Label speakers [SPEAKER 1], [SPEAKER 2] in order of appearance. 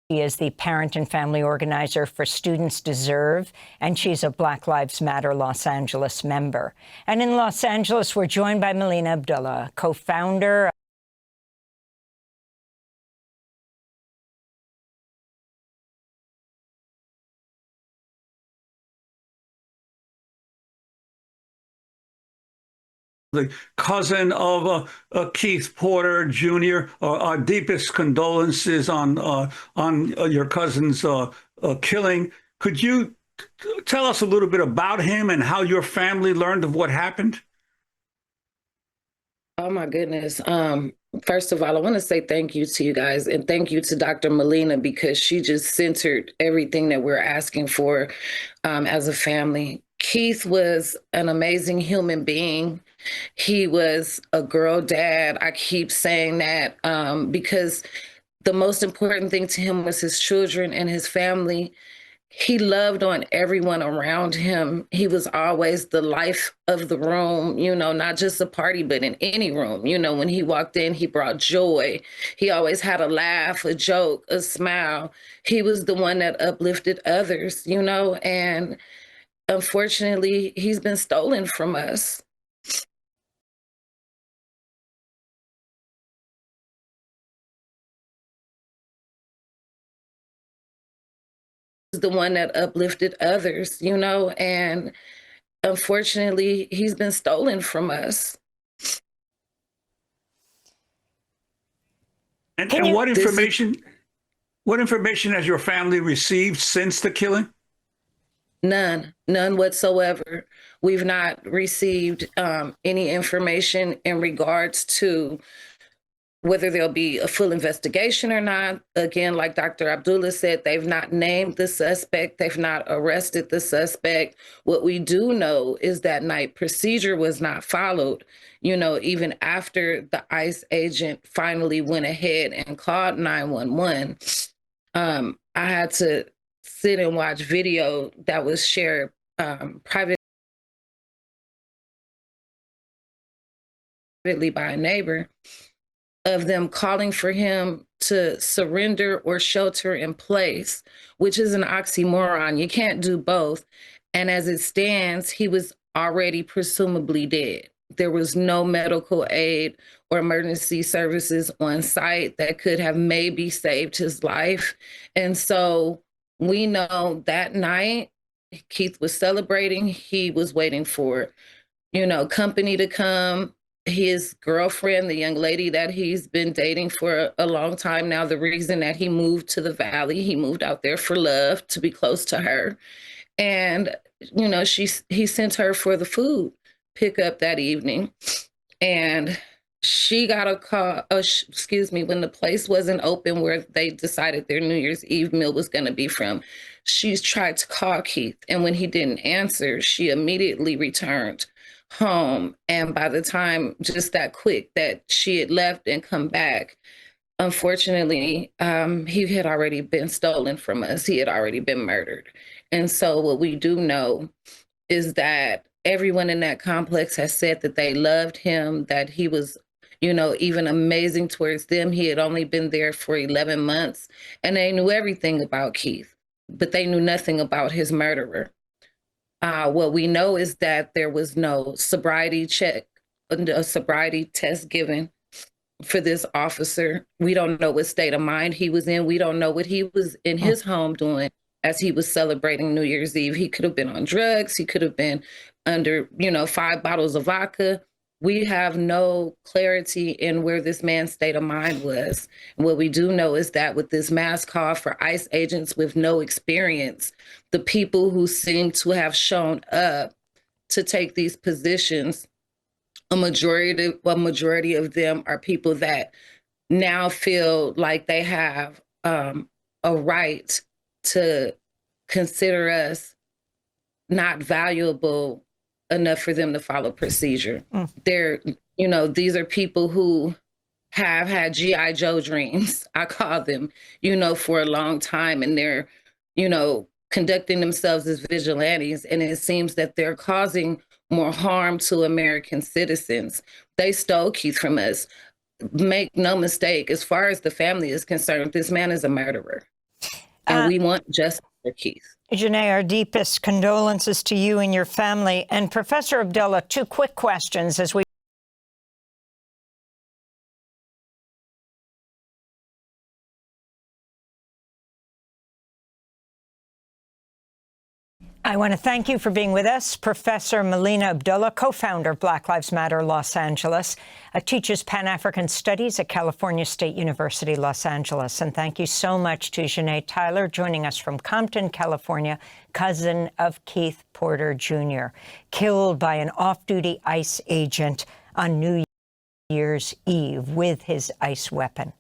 [SPEAKER 1] She is the parent and family organizer for Students Deserve, and she's a Black Lives Matter Los Angeles member. And in Los Angeles, we're joined by Melina Abdullah, co-founder
[SPEAKER 2] the cousin of Keith Porter Jr. Our deepest condolences on your cousin's killing. Could you tell us a little bit about him and how your family learned of what happened?
[SPEAKER 3] Oh my goodness. First of all, I want to say thank you to you guys and thank you to Dr. Melina, because she just centered everything that we're asking for as a family. Keith was an amazing human being. He was a girl dad. I keep saying that because the most important thing to him was his children and his family. He loved on everyone around him. He was always the life of the room, not just a party, but in any room. When he walked in, he brought joy. He always had a laugh, a joke, a smile. He was the one that uplifted others, and unfortunately, he's been stolen from us. The one that uplifted others, and unfortunately, he's been stolen from us.
[SPEAKER 2] And what information has your family received since the killing?
[SPEAKER 3] None whatsoever. We've not received any information in regards to whether there'll be a full investigation or not. Again, like Dr. Abdullah said, they've not named the suspect. They've not arrested the suspect. What we do know is that night procedure was not followed, even after the ICE agent finally went ahead and called 911. I had to sit and watch video that was shared privately by a neighbor, of them calling for him to surrender or shelter in place, which is an oxymoron. You can't do both. And as it stands, he was already presumably dead. There was no medical aid or emergency services on site that could have maybe saved his life. And so we know that night Keith was celebrating. He was waiting for, company to come. His girlfriend, the young lady that he's been dating for a long time now, the reason that he moved to the Valley, he moved out there for love, to be close to her. And, he sent her for the food pickup that evening. And she got a call, when the place wasn't open where they decided their New Year's Eve meal was going to be from, she's tried to call Keith. And when he didn't answer, she immediately returned home. And by the time, just that quick, that she had left and come back, unfortunately, he had already been stolen from us. He had already been murdered. And so what we do know is that everyone in that complex has said that they loved him, that he was, even amazing towards them. He had only been there for 11 months, and they knew everything about Keith, but they knew nothing about his murderer. What we know is that there was no sobriety check, a sobriety test given for this officer. We don't know what state of mind he was in. We don't know what he was in his home doing as he was celebrating New Year's Eve. He could have been on drugs. He could have been under, 5 bottles of vodka. We have no clarity in where this man's state of mind was. And what we do know is that with this mass call for ICE agents with no experience, the people who seem to have shown up to take these positions, a majority of them are people that now feel like they have a right to consider us not valuable enough for them to follow procedure. They're, these are people who have had G.I. Joe dreams, I call them, for a long time. And they're, conducting themselves as vigilantes. And it seems that they're causing more harm to American citizens. They stole Keith from us. Make no mistake, as far as the family is concerned, this man is a murderer. And we want justice for Keith.
[SPEAKER 1] Janae, our deepest condolences to you and your family. And Professor Abdullah, 2 quick questions as we I want to thank you for being with us. Professor Melina Abdullah, co-founder of Black Lives Matter Los Angeles, teaches Pan-African Studies at California State University, Los Angeles. And thank you so much to Janae Tyler, joining us from Compton, California, cousin of Keith Porter Jr., killed by an off-duty ICE agent on New Year's Eve with his ICE weapon.